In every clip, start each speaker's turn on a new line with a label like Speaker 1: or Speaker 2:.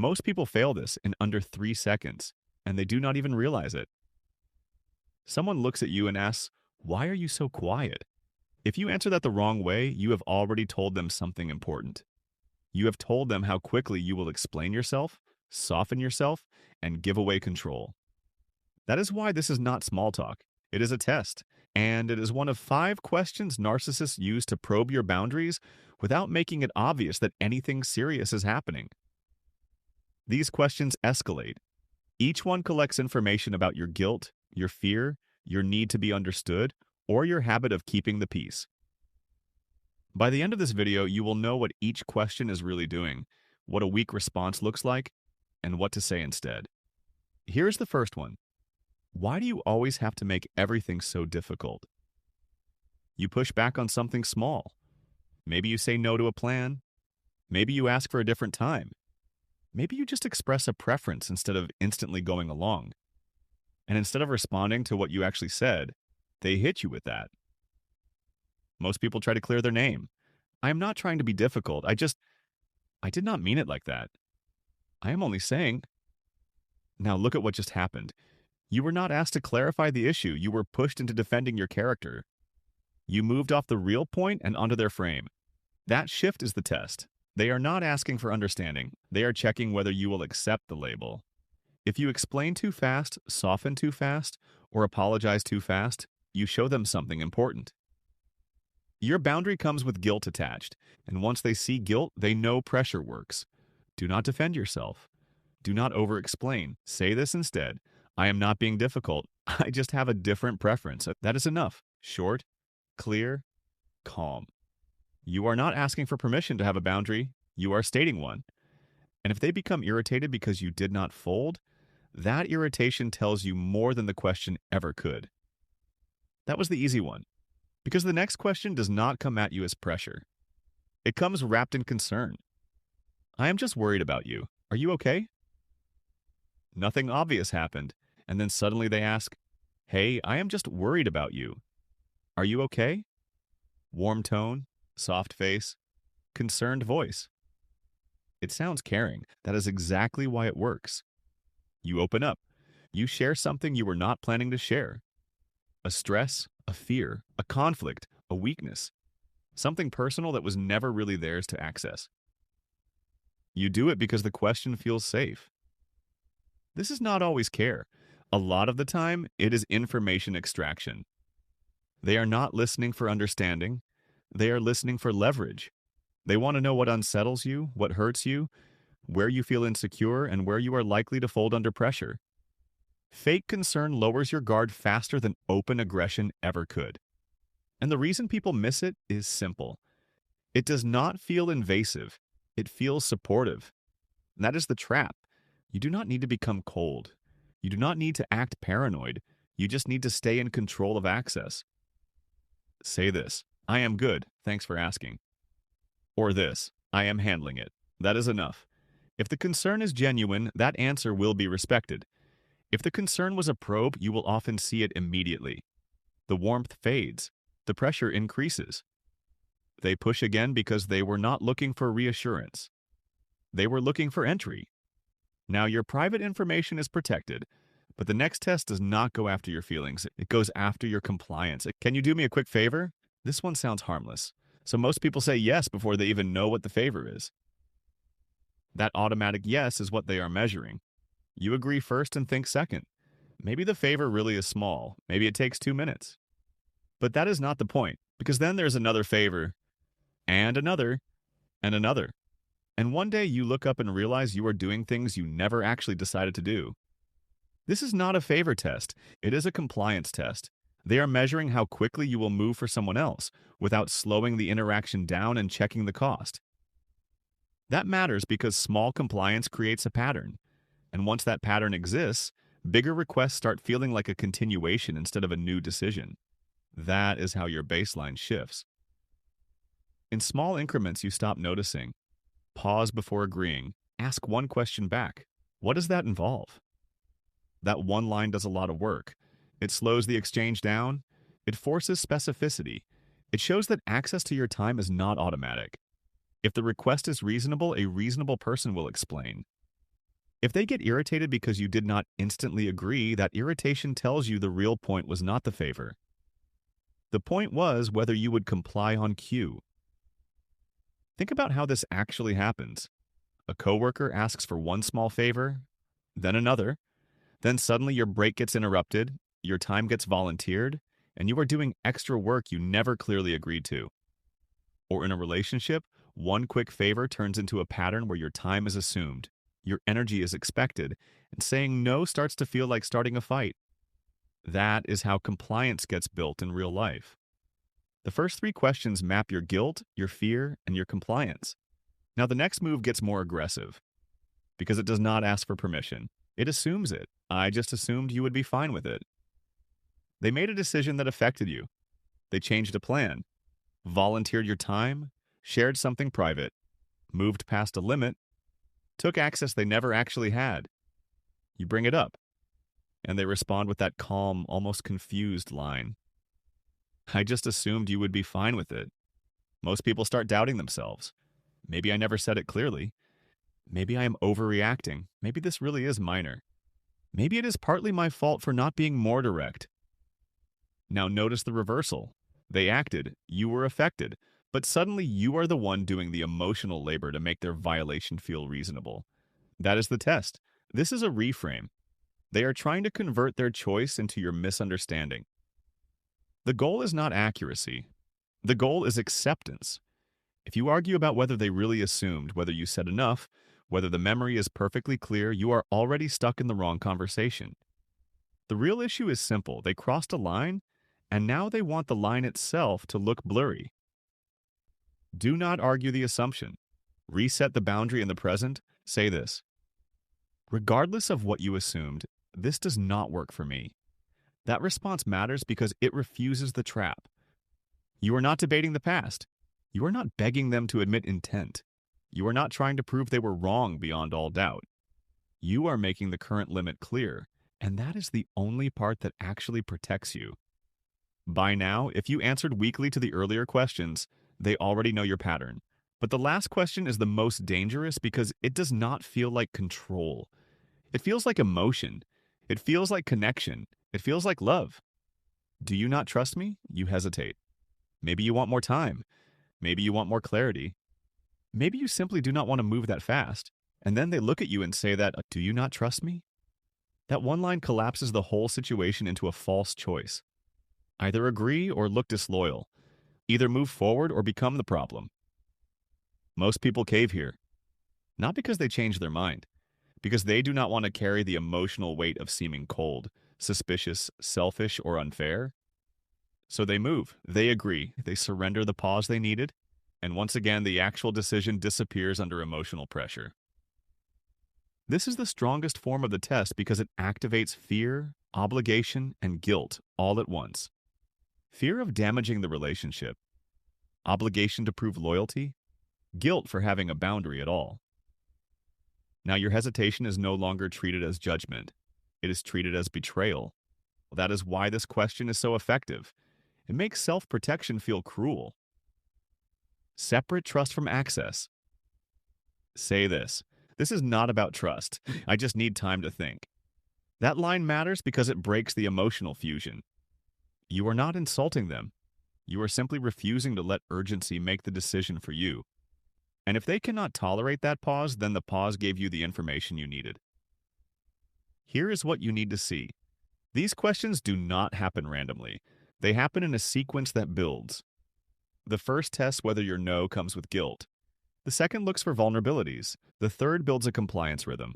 Speaker 1: Most people fail this in under 3 seconds, and they do not even realize it. Someone looks at you and asks, "Why are you so quiet?" If you answer that the wrong way, you have already told them something important. You have told them how quickly you will explain yourself, soften yourself, and give away control. That is why this is not small talk. It is a test, and it is one of 5 questions narcissists use to probe your boundaries without making it obvious that anything serious is happening. These questions escalate. Each one collects information about your guilt, your fear, your need to be understood, or your habit of keeping the peace. By the end of this video, you will know what each question is really doing, what a weak response looks like, and what to say instead. Here's the first one. Why do you always have to make everything so difficult? You push back on something small. Maybe you say no to a plan. Maybe you ask for a different time. Maybe you just express a preference instead of instantly going along. And instead of responding to what you actually said, they hit you with that. Most people try to clear their name. I am not trying to be difficult. I did not mean it like that. I am only saying. Now look at what just happened. You were not asked to clarify the issue. You were pushed into defending your character. You moved off the real point and onto their frame. That shift is the test. They are not asking for understanding. They are checking whether you will accept the label. If you explain too fast, soften too fast, or apologize too fast, you show them something important. Your boundary comes with guilt attached, and once they see guilt, they know pressure works. Do not defend yourself. Do not over-explain. Say this instead. I am not being difficult. I just have a different preference. That is enough. Short, clear, calm. You are not asking for permission to have a boundary. You are stating one. And if they become irritated because you did not fold, that irritation tells you more than the question ever could. That was the easy one. Because the next question does not come at you as pressure. It comes wrapped in concern. I am just worried about you. Are you okay? Nothing obvious happened, and then suddenly they ask, "Hey, I am just worried about you. Are you okay?" Warm tone, soft face, concerned voice. It sounds caring. That is exactly why it works. You open up. You share something you were not planning to share. A stress, a fear, a conflict, a weakness. Something personal that was never really theirs to access. You do it because the question feels safe. This is not always care. A lot of the time, it is information extraction. They are not listening for understanding. They are listening for leverage. They want to know what unsettles you, what hurts you, where you feel insecure, and where you are likely to fold under pressure. Fake concern lowers your guard faster than open aggression ever could. And the reason people miss it is simple. It does not feel invasive. It feels supportive. And that is the trap. You do not need to become cold. You do not need to act paranoid. You just need to stay in control of access. Say this, "I am good, thanks for asking." Or this, "I am handling it." That is enough. If the concern is genuine, that answer will be respected. If the concern was a probe, you will often see it immediately. The warmth fades. The pressure increases. They push again because they were not looking for reassurance. They were looking for entry. Now, your private information is protected, but the next test does not go after your feelings. It goes after your compliance. Can you do me a quick favor? This one sounds harmless. So most people say yes before they even know what the favor is. That automatic yes is what they are measuring. You agree first and think second. Maybe the favor really is small. Maybe it takes 2 minutes. But that is not the point, because then there's another favor, and another, and another. And one day you look up and realize you are doing things you never actually decided to do. This is not a favor test. It is a compliance test. They are measuring how quickly you will move for someone else without slowing the interaction down and checking the cost. That matters because small compliance creates a pattern. And once that pattern exists, bigger requests start feeling like a continuation instead of a new decision. That is how your baseline shifts. In small increments, you stop noticing. Pause before agreeing. Ask one question back. What does that involve? That one line does a lot of work. It slows the exchange down. It forces specificity. It shows that access to your time is not automatic. If the request is reasonable, a reasonable person will explain. If they get irritated because you did not instantly agree, that irritation tells you the real point was not the favor. The point was whether you would comply on cue. Think about how this actually happens. A coworker asks for one small favor, then another, then suddenly your break gets interrupted, your time gets volunteered, and you are doing extra work you never clearly agreed to. Or in a relationship, one quick favor turns into a pattern where your time is assumed, your energy is expected, and saying no starts to feel like starting a fight. That is how compliance gets built in real life. The first three questions map your guilt, your fear, and your compliance. Now the next move gets more aggressive because it does not ask for permission. It assumes it. I just assumed you would be fine with it. They made a decision that affected you. They changed a plan, volunteered your time, shared something private, moved past a limit, took access they never actually had. You bring it up, and they respond with that calm, almost confused line. I just assumed you would be fine with it. Most people start doubting themselves. Maybe I never said it clearly. Maybe I am overreacting. Maybe this really is minor. Maybe it is partly my fault for not being more direct. Now notice the reversal. They acted, you were affected, but suddenly you are the one doing the emotional labor to make their violation feel reasonable. That is the test. This is a reframe. They are trying to convert their choice into your misunderstanding. The goal is not accuracy. The goal is acceptance. If you argue about whether they really assumed, whether you said enough, whether the memory is perfectly clear, you are already stuck in the wrong conversation. The real issue is simple. They crossed a line, and now they want the line itself to look blurry. Do not argue the assumption. Reset the boundary in the present. Say this: regardless of what you assumed, this does not work for me. That response matters because it refuses the trap. You are not debating the past. You are not begging them to admit intent. You are not trying to prove they were wrong beyond all doubt. You are making the current limit clear, and that is the only part that actually protects you. By now, if you answered weakly to the earlier questions, they already know your pattern. But the last question is the most dangerous because it does not feel like control. It feels like emotion. It feels like connection. It feels like love. Do you not trust me? You hesitate. Maybe you want more time. Maybe you want more clarity. Maybe you simply do not want to move that fast. And then they look at you and say that, do you not trust me? That one line collapses the whole situation into a false choice. Either agree or look disloyal. Either move forward or become the problem. Most people cave here. Not because they change their mind. Because they do not want to carry the emotional weight of seeming cold, suspicious, selfish, or unfair. So they move, they agree, they surrender the pause they needed, and once again the actual decision disappears under emotional pressure. This is the strongest form of the test because it activates fear, obligation, and guilt all at once. Fear of damaging the relationship, obligation to prove loyalty, guilt for having a boundary at all. Now your hesitation is no longer treated as judgment. It is treated as betrayal. That is why this question is so effective. It makes self-protection feel cruel. Separate trust from access. Say this: this is not about trust. I just need time to think. That line matters because it breaks the emotional fusion. You are not insulting them. You are simply refusing to let urgency make the decision for you. And if they cannot tolerate that pause, then the pause gave you the information you needed. Here is what you need to see. These questions do not happen randomly. They happen in a sequence that builds. The first tests whether your no comes with guilt. The second looks for vulnerabilities. The third builds a compliance rhythm.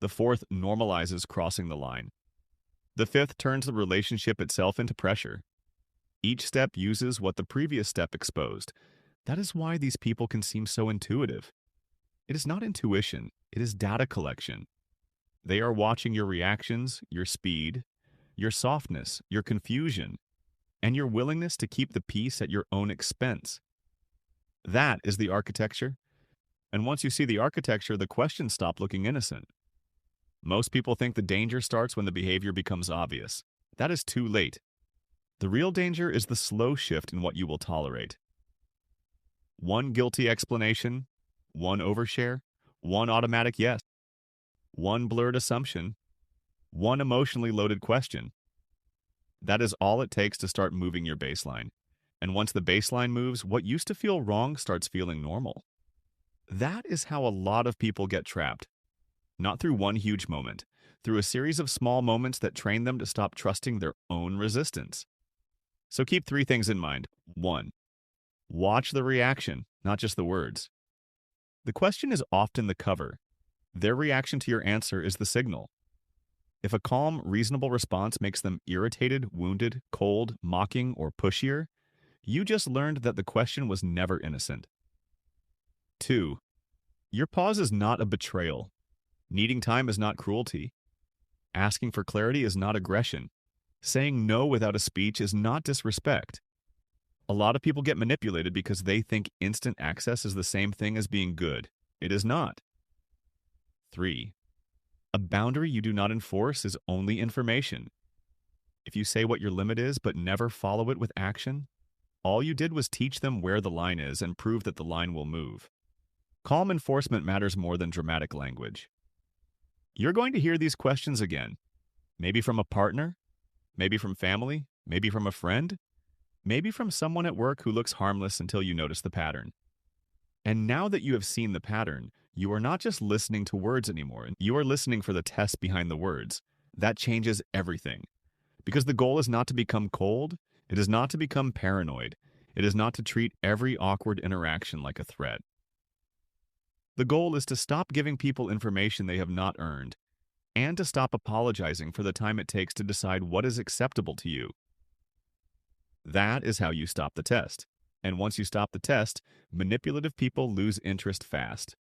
Speaker 1: The fourth normalizes crossing the line. The fifth turns the relationship itself into pressure. Each step uses what the previous step exposed. That is why these people can seem so intuitive. It is not intuition, it is data collection. They are watching your reactions, your speed, your softness, your confusion, and your willingness to keep the peace at your own expense. That is the architecture. And once you see the architecture, the questions stop looking innocent. Most people think the danger starts when the behavior becomes obvious. That is too late. The real danger is the slow shift in what you will tolerate. One guilty explanation, one overshare, one automatic yes. one blurred assumption, one emotionally loaded question. That is all it takes to start moving your baseline. And once the baseline moves, what used to feel wrong starts feeling normal. That is how a lot of people get trapped. Not through one huge moment, through a series of small moments that train them to stop trusting their own resistance. So keep three things in mind. 1. Watch the reaction, not just the words. The question is often the cover. Their reaction to your answer is the signal. If a calm, reasonable response makes them irritated, wounded, cold, mocking, or pushier, you just learned that the question was never innocent. 2. Your pause is not a betrayal. Needing time is not cruelty. Asking for clarity is not aggression. Saying no without a speech is not disrespect. A lot of people get manipulated because they think instant access is the same thing as being good. It is not. 3. A boundary you do not enforce is only information. If you say what your limit is but never follow it with action, all you did was teach them where the line is and prove that the line will move. Calm enforcement matters more than dramatic language. You're going to hear these questions again. Maybe from a partner, maybe from family, maybe from a friend, maybe from someone at work who looks harmless until you notice the pattern. And now that you have seen the pattern, you are not just listening to words anymore. You are listening for the test behind the words. That changes everything. Because the goal is not to become cold. It is not to become paranoid. It is not to treat every awkward interaction like a threat. The goal is to stop giving people information they have not earned, and to stop apologizing for the time it takes to decide what is acceptable to you. That is how you stop the test. And once you stop the test, manipulative people lose interest fast.